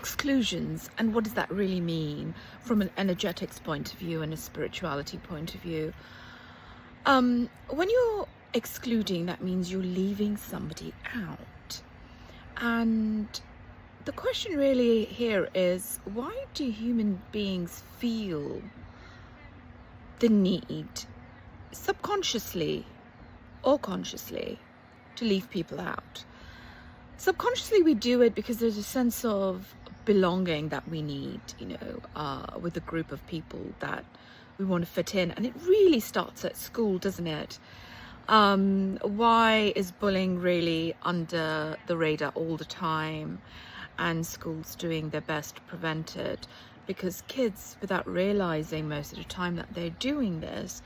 exclusions, and what does that really mean from an energetics point of view and a spirituality point of view? When you're excluding, that means you're leaving somebody out. And the question really here is, why do human beings feel the need, subconsciously or consciously, to leave people out? Subconsciously we do it because there's a sense of belonging that we need, with a group of people that we want to fit in. And it really starts at school, doesn't it? Why is bullying really under the radar all the time and schools doing their best to prevent it? Because kids, without realizing most of the time that they're doing this,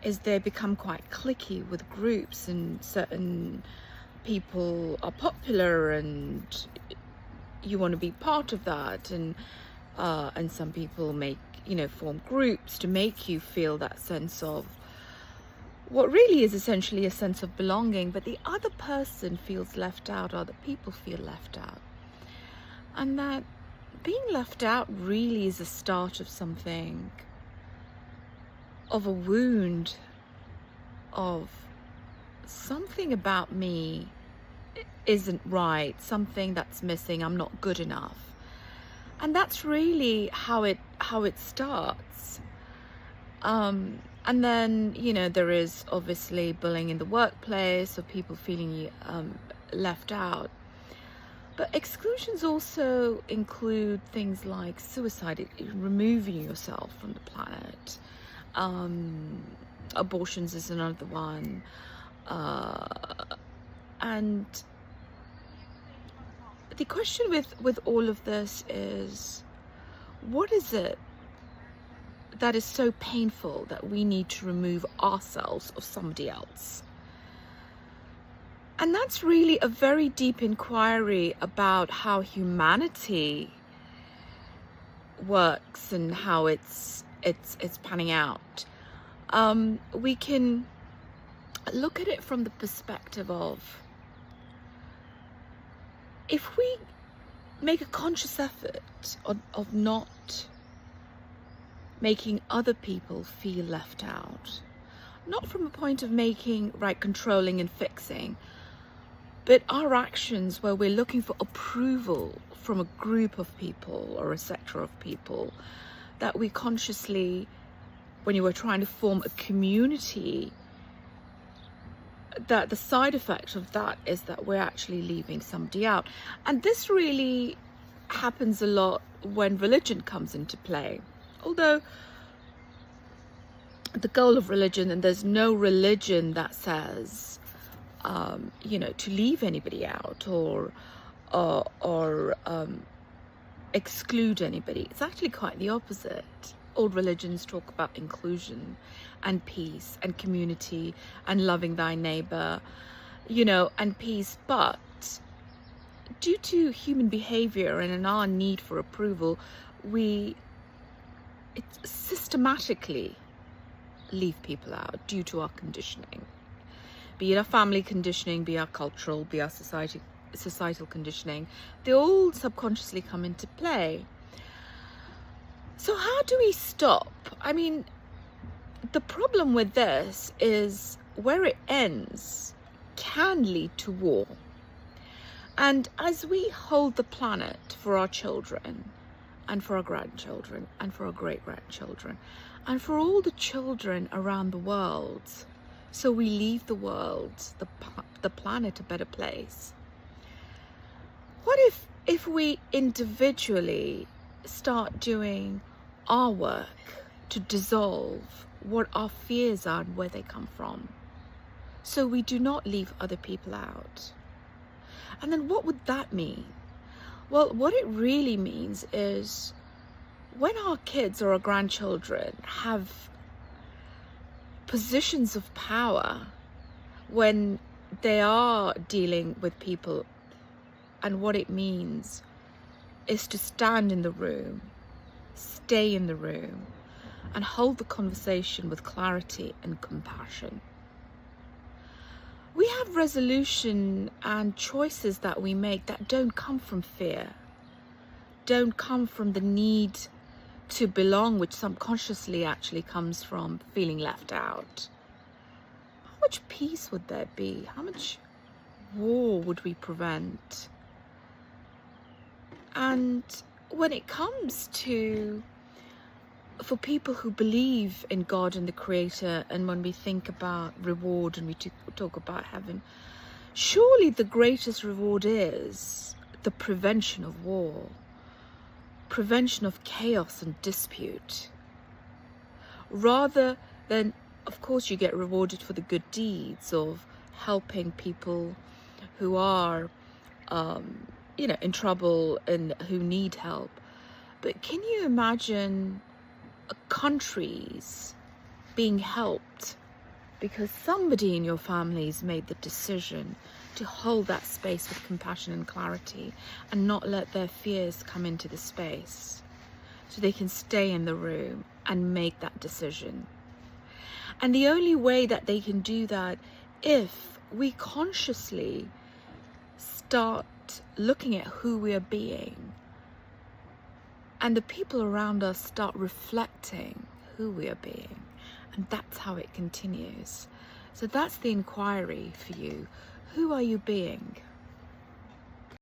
is they become quite cliquey with groups, and certain people are popular and you want to be part of that, and some people form groups to make you feel that sense of what really is essentially a sense of belonging, but the other person feels left out, other people feel left out. And that being left out really is a start of something, of a wound, of something about me isn't right, something that's missing, I'm not good enough. And that's really how it starts. And then, there is obviously bullying in the workplace, or people feeling left out. But exclusions also include things like suicide, removing yourself from the planet. Abortions is another one. And the question with all of this is, what is it that is so painful that we need to remove ourselves of somebody else? And that's really a very deep inquiry about how humanity works and how it's panning out. We can look at it from the perspective of, if we make a conscious effort of not making other people feel left out, not from a point of making controlling and fixing, but our actions where we're looking for approval from a group of people or a sector of people, that we consciously, when you were trying to form a community, that the side effect of that is that we're actually leaving somebody out. And this really happens a lot when religion comes into play. Although the goal of religion, and there's no religion that says, to leave anybody out or exclude anybody. It's actually quite the opposite. All religions talk about inclusion and peace and community and loving thy neighbor, and peace. But due to human behavior and in our need for approval, we systematically leave people out due to our conditioning. Be it our family conditioning, be our cultural, be our societal conditioning, they all subconsciously come into play. So how do we stop? I mean, the problem with this is where it ends can lead to war. And as we hold the planet for our children and for our grandchildren and for our great-grandchildren and for all the children around the world, so we leave the world, the planet, a better place. What if we individually start doing our work to dissolve what our fears are and where they come from, so we do not leave other people out? And then what would that mean? Well, what it really means is, when our kids or our grandchildren have positions of power, when they are dealing with people, and what it means is to stand in the room, stay in the room, and hold the conversation with clarity and compassion. We have resolution and choices that we make that don't come from fear, don't come from the need to belong, which subconsciously actually comes from feeling left out, how much peace would there be? How much war would we prevent? And when it comes to, for people who believe in God and the Creator, and when we think about reward and we talk about heaven, surely the greatest reward is the prevention of war, prevention of chaos and dispute, rather than, of course, you get rewarded for the good deeds of helping people who are in trouble and who need help. But can you imagine countries being helped because somebody in your family's made the decision to hold that space with compassion and clarity and not let their fears come into the space, so they can stay in the room and make that decision? And the only way that they can do that, if we consciously start looking at who we are being, and the people around us start reflecting who we are being, and that's how it continues. So that's the inquiry for you. Who are you being?